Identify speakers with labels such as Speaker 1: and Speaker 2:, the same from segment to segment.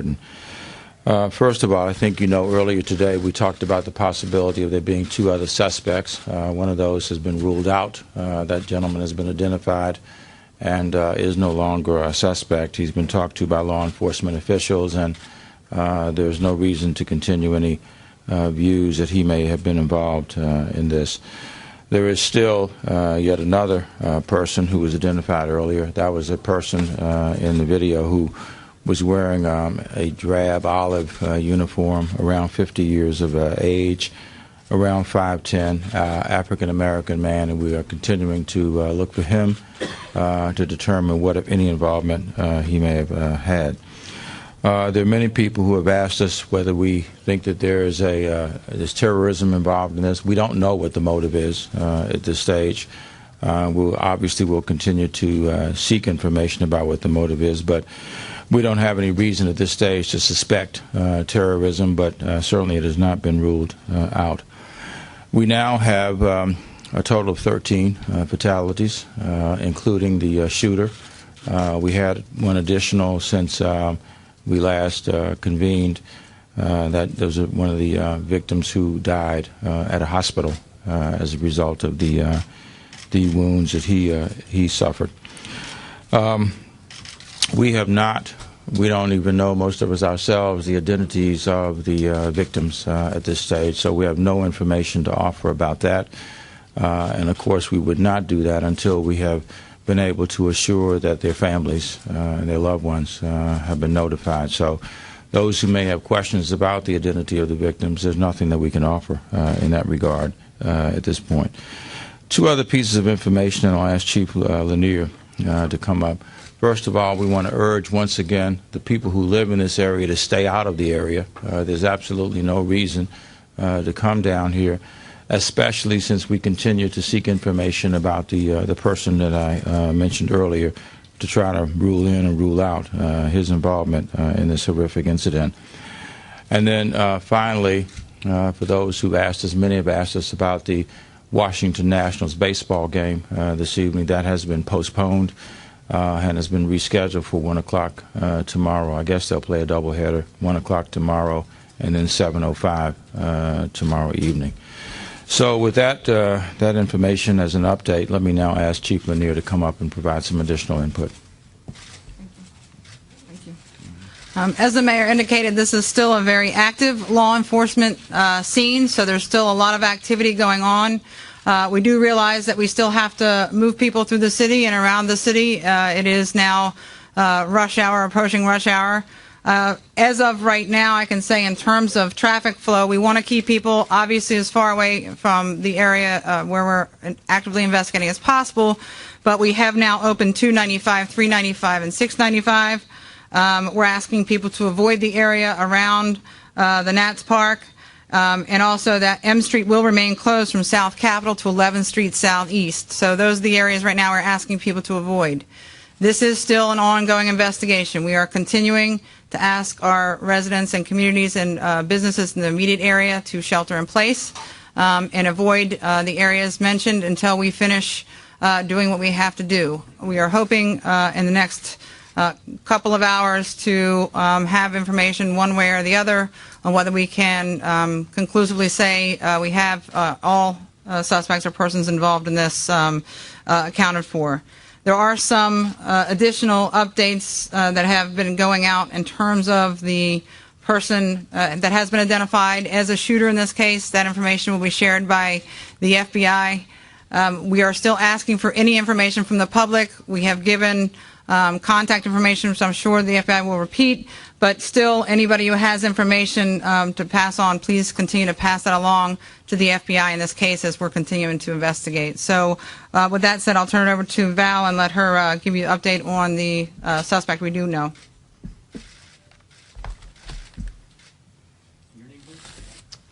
Speaker 1: important. First of all, I think earlier today we talked about the possibility of there being 2 other suspects. One of those has been ruled out. That gentleman has been identified and is no longer a suspect. He's been talked to by law enforcement officials, and there's no reason to continue any views that he may have been involved in this. There is still yet another person who was identified earlier. That was a person in the video who was wearing a drab olive uniform, around 50 years of age, around 5'10", African-American man, and we are continuing to look for him to determine what, if any, involvement he may have had. There are many people who have asked us whether we think that there is there's terrorism involved in this. We don't know what the motive is at this stage. We'll continue to seek information about what the motive is, but we don't have any reason at this stage to suspect terrorism, but certainly it has not been ruled out. We now have a total of 13 fatalities, including the shooter. We had one additional since we last convened. That was one of the victims who died at a hospital as a result of the wounds that he suffered. We don't even know, most of us ourselves, the identities of the victims at this stage, so we have no information to offer about that. And of course we would not do that until we have been able to assure that their families and their loved ones have been notified. So those who may have questions about the identity of the victims, there's nothing that we can offer in that regard at this point. 2 other pieces of information, and I'll ask Chief Lanier to come up. First of all, we want to urge once again the people who live in this area to stay out of the area. There's absolutely no reason to come down here, especially since we continue to seek information about the person that I mentioned earlier to try to rule in and rule out his involvement in this horrific incident. And then finally, for those who've asked us, many have asked us about the Washington Nationals baseball game this evening. That has been postponed and has been rescheduled for 1 o'clock tomorrow. I guess they'll play a doubleheader, 1 o'clock tomorrow and then 7:05 tomorrow evening. So with that information as an update, let me now ask Chief Lanier to come up and provide some additional input.
Speaker 2: Thank you. As the Mayor indicated, this is still a very active law enforcement scene, so there's still a lot of activity going on. We do realize that we still have to move people through the city and around the city. It is now rush hour, approaching rush hour. As of right now, I can say in terms of traffic flow, we want to keep people obviously as far away from the area where we're actively investigating as possible, but we have now opened 295, 395, and 695. We're asking people to avoid the area around the Nats Park. And also that M Street will remain closed from South Capitol to 11th Street Southeast. So those are the areas right now we're asking people to avoid. This is still an ongoing investigation. We are continuing to ask our residents and communities and businesses in the immediate area to shelter in place and avoid the areas mentioned until we finish doing what we have to do. We are hoping in the next couple of hours to have information one way or the other on whether we can conclusively say we have all suspects or persons involved in this accounted for. There are some additional updates that have been going out in terms of the person that has been identified as a shooter in this case. That information will be shared by the FBI. We are still asking for any information from the public. We have given contact information, which I'm sure the FBI will repeat, but still anybody who has information to pass on, please continue to pass that along to the FBI in this case as we're continuing to investigate. So with that said, I'll turn it over to Val and let her give you an update on the suspect we do know.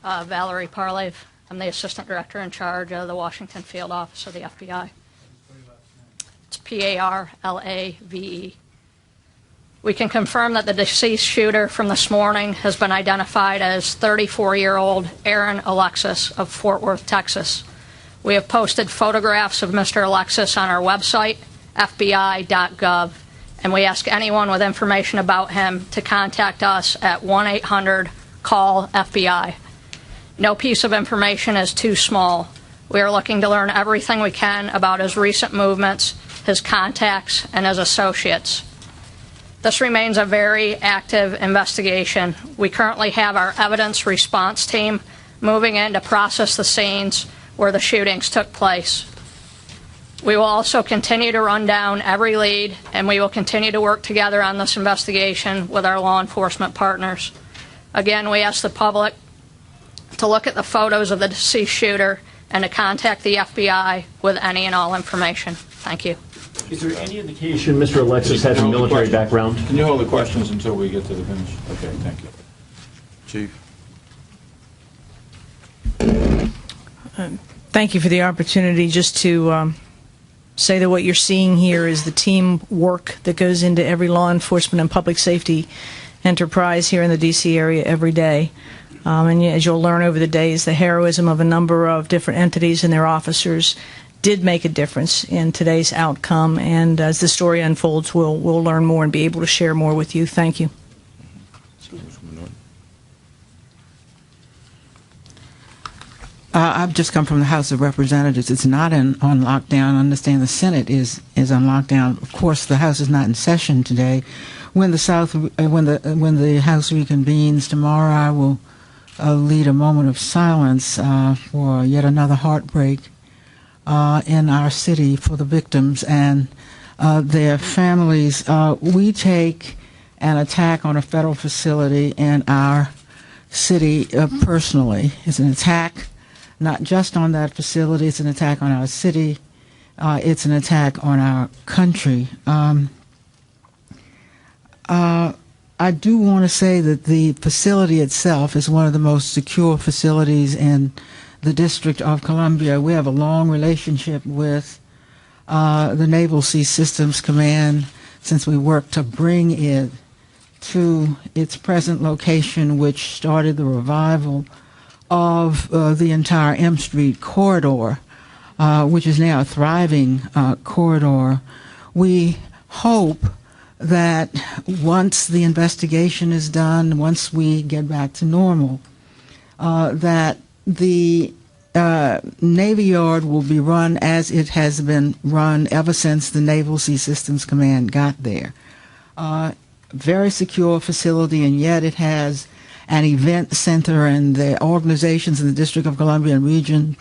Speaker 3: Valerie Parlave. I'm the Assistant Director in charge of the Washington Field Office of the FBI. It's P-A-R-L-A-V-E. We can confirm that the deceased shooter from this morning has been identified as 34-year-old Aaron Alexis of Fort Worth, Texas. We have posted photographs of Mr. Alexis on our website, fbi.gov, and we ask anyone with information about him to contact us at 1-800-CALL-FBI. No piece of information is too small. We are looking to learn everything we can about his recent movements, his contacts, and his associates. This remains a very active investigation. We currently have our evidence response team moving in to process the scenes where the shootings took place. We will also continue to run down every lead, and we will continue to work together on this investigation with our law enforcement partners. Again, we ask the public to look at the photos of the deceased shooter and to contact the FBI with any and all information. Thank you.
Speaker 4: Is there any indication Mr. Alexis has a military background?
Speaker 1: Can you hold the questions until we get to the finish? Okay, thank you. Chief.
Speaker 5: Thank you for the opportunity just to say that what you're seeing here is the teamwork that goes into every law enforcement and public safety enterprise here in the D.C. area every day. And as you'll learn over the days, the heroism of a number of different entities and their officers did make a difference in today's outcome. And as the story unfolds, we'll learn more and be able to share more with you. Thank you.
Speaker 6: I've just come from the House of Representatives. It's not on lockdown. I understand the Senate is on lockdown. Of course, the House is not in session today. When the House reconvenes tomorrow, I will lead a moment of silence for yet another heartbreak in our city for the victims and their families. We take an attack on a federal facility in our city personally. It's an attack not just on that facility, it's an attack on our city, it's an attack on our country. I do want to say that the facility itself is one of the most secure facilities in the District of Columbia. We have a long relationship with the Naval Sea Systems Command since we worked to bring it to its present location, which started the revival of the entire M Street corridor, which is now a thriving corridor. We hope that once the investigation is done, once we get back to normal, that the Navy Yard will be run as it has been run ever since the Naval Sea Systems Command got there. Very secure facility, and yet it has an event center, and the organizations in the District of Columbia and region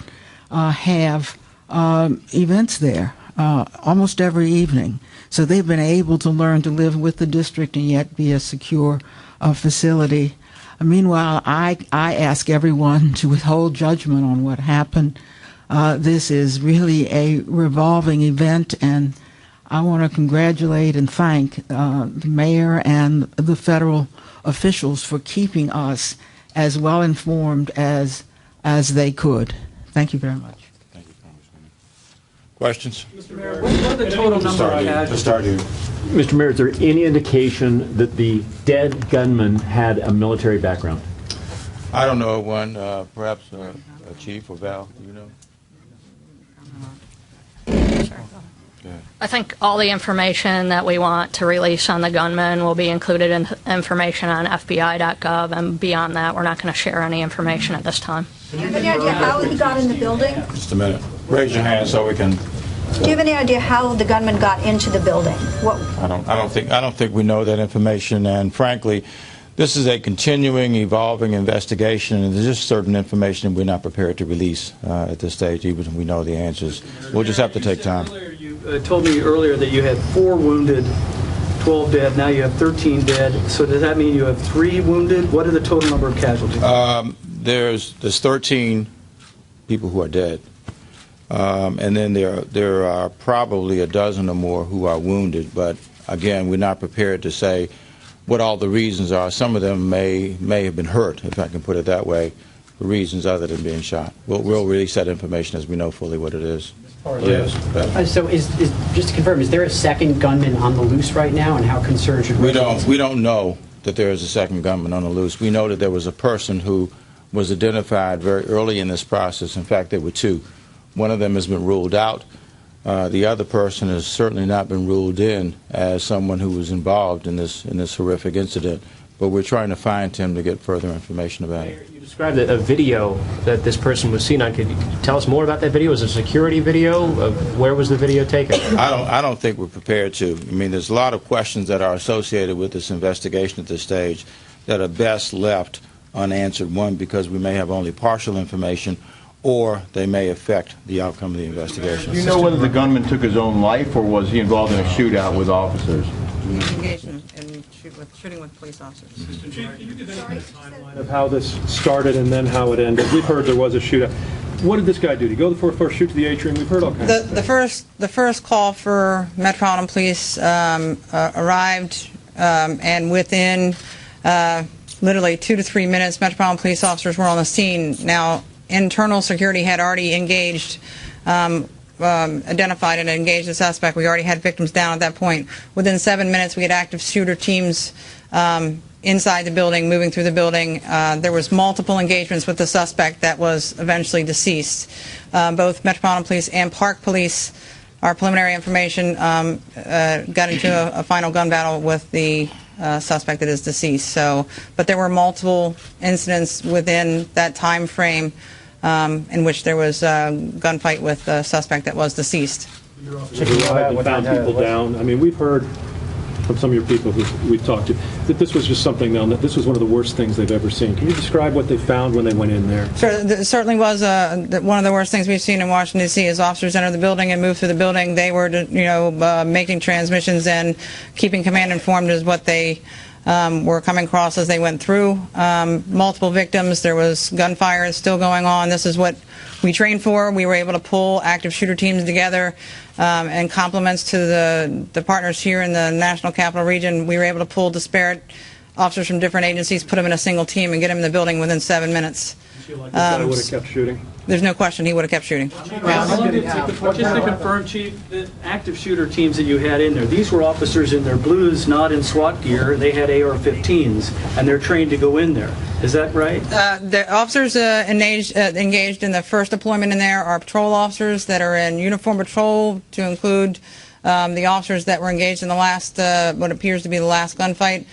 Speaker 6: have events there almost every evening. So they've been able to learn to live with the district and yet be a secure facility. Meanwhile, I ask everyone to withhold judgment on what happened. This is really a revolving event, and I want to congratulate and thank the mayor and the federal officials for keeping us as well informed as they could. Thank you very much.
Speaker 1: Thank you, Congresswoman. Questions?
Speaker 4: Mr. Mayor, what are the total number of
Speaker 1: To start here.
Speaker 4: Mr. Mayor, is there any indication that the dead gunman had a military background?
Speaker 1: I don't know one. Perhaps Chief or Val, do you know?
Speaker 3: I think all the information that we want to release on the gunman will be included in information on FBI.gov, and beyond that, we're not going to share any information at this time.
Speaker 7: Do you have any idea how he got in the building?
Speaker 1: Just a minute. Raise your hand so we can.
Speaker 7: Do you have any idea how the gunman got into the building? What?
Speaker 1: I don't think we know that information, and frankly, this is a continuing, evolving investigation, and there's just certain information that we're not prepared to release at this stage, even if we know the answers. We'll just have to take time.
Speaker 8: You told me earlier that you had 4 wounded, 12 dead. Now you have 13 dead. So does that mean you have 3 wounded? What are the total number of casualties?
Speaker 1: There's 13 people who are dead, and then there are probably a dozen or more who are wounded. But again, we're not prepared to say what all the reasons are. Some of them may have been hurt, if I can put it that way, for reasons other than being shot. We'll release that information as we know fully what it is. Yes.
Speaker 9: So just to confirm, is there a second gunman on the loose right now, and how concerned should
Speaker 1: we don't know that there is a second gunman on the loose. We know that there was a person who was identified very early in this process. In fact, there were 2. One of them has been ruled out. The other person has certainly not been ruled in as someone who was involved in this horrific incident, but we're trying to find him to get further information about it.
Speaker 10: You described a video that this person was seen on. Could you tell us more about that video? Was it a security video? Where was the video taken?
Speaker 1: I don't think we're prepared to. I mean, there's a lot of questions that are associated with this investigation at this stage that are best left unanswered. One, because we may have only partial information, or they may affect the outcome of the investigation.
Speaker 11: Do you know whether the gunman took his own life, or was he involved in a shootout with officers?
Speaker 2: Engaged in shooting with police officers.
Speaker 12: Chief, can you give any kind of timeline of how this started and then how it ended? We've heard there was a shootout. What did this guy do? Did he go for a first shoot to the atrium? We've heard all kinds of stuff.
Speaker 2: The first call for Metropolitan Police arrived, and within literally 2 to 3 minutes, Metropolitan Police officers were on the scene. Now, internal security had already engaged, identified and engaged the suspect. We already had victims down at that point. Within 7 minutes, we had active shooter teams inside the building, moving through the building. There was multiple engagements with the suspect that was eventually deceased. Both Metropolitan Police and Park Police, our preliminary information, got into a final gun battle with the suspect that is deceased. So, but there were multiple incidents within that time frame in which there was a gunfight with the suspect that was deceased.
Speaker 12: Your officers arrived and found people down. I mean, we've heard from some of your people who we've talked to that this was just something, that this was one of the worst things they've ever seen. Can you describe what they found when they went in there?
Speaker 2: Sure, it certainly was one of the worst things we've seen in Washington, D.C. As officers entered the building and moved through the building, they were, making transmissions and keeping command informed as what they were coming across as they went through. Multiple victims. There was gunfire still going on. This is what we trained for. We were able to pull active shooter teams together, and compliments to the partners here in the National Capital Region. We were able to pull disparate officers from different agencies, put them in a single team, and get them in the building within 7 minutes.
Speaker 12: You feel like this guy would have kept shooting?
Speaker 2: There's no question he would have kept shooting.
Speaker 8: Just to confirm, Chief, the active shooter teams that you had in there, these were officers in their blues, not in SWAT gear. They had AR-15s, and they're trained to go in there. Is that right?
Speaker 2: The officers engaged in the first deployment in there are patrol officers that are in uniform patrol, to include the officers that were engaged in the last, what appears to be the last gunfight.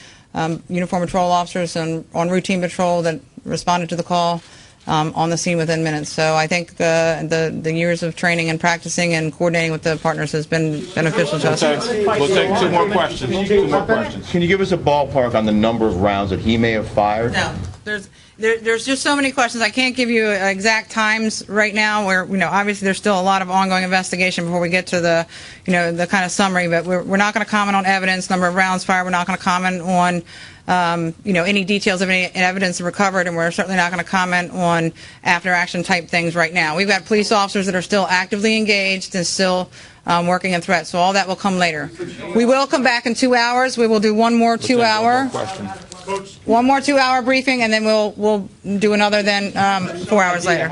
Speaker 2: Uniform patrol officers on routine patrol that responded to the call. On the scene within minutes. So I think the years of training and practicing and coordinating with the partners has been beneficial to us.
Speaker 1: We'll take two more questions.
Speaker 11: Can you give us a ballpark on the number of rounds that he may have fired?
Speaker 2: No. There's just so many questions. I can't give you exact times right now. Where obviously there's still a lot of ongoing investigation before we get to the the kind of summary. But we're not going to comment on evidence, number of rounds fired. We're not going to comment on any details of any evidence recovered, and we're certainly not going to comment on after-action type things right now. We've got police officers that are still actively engaged and still working in threats, so all that will come later. We will come back in 2 hours. We will do one more 2-hour briefing, and then we'll do another then 4 hours later.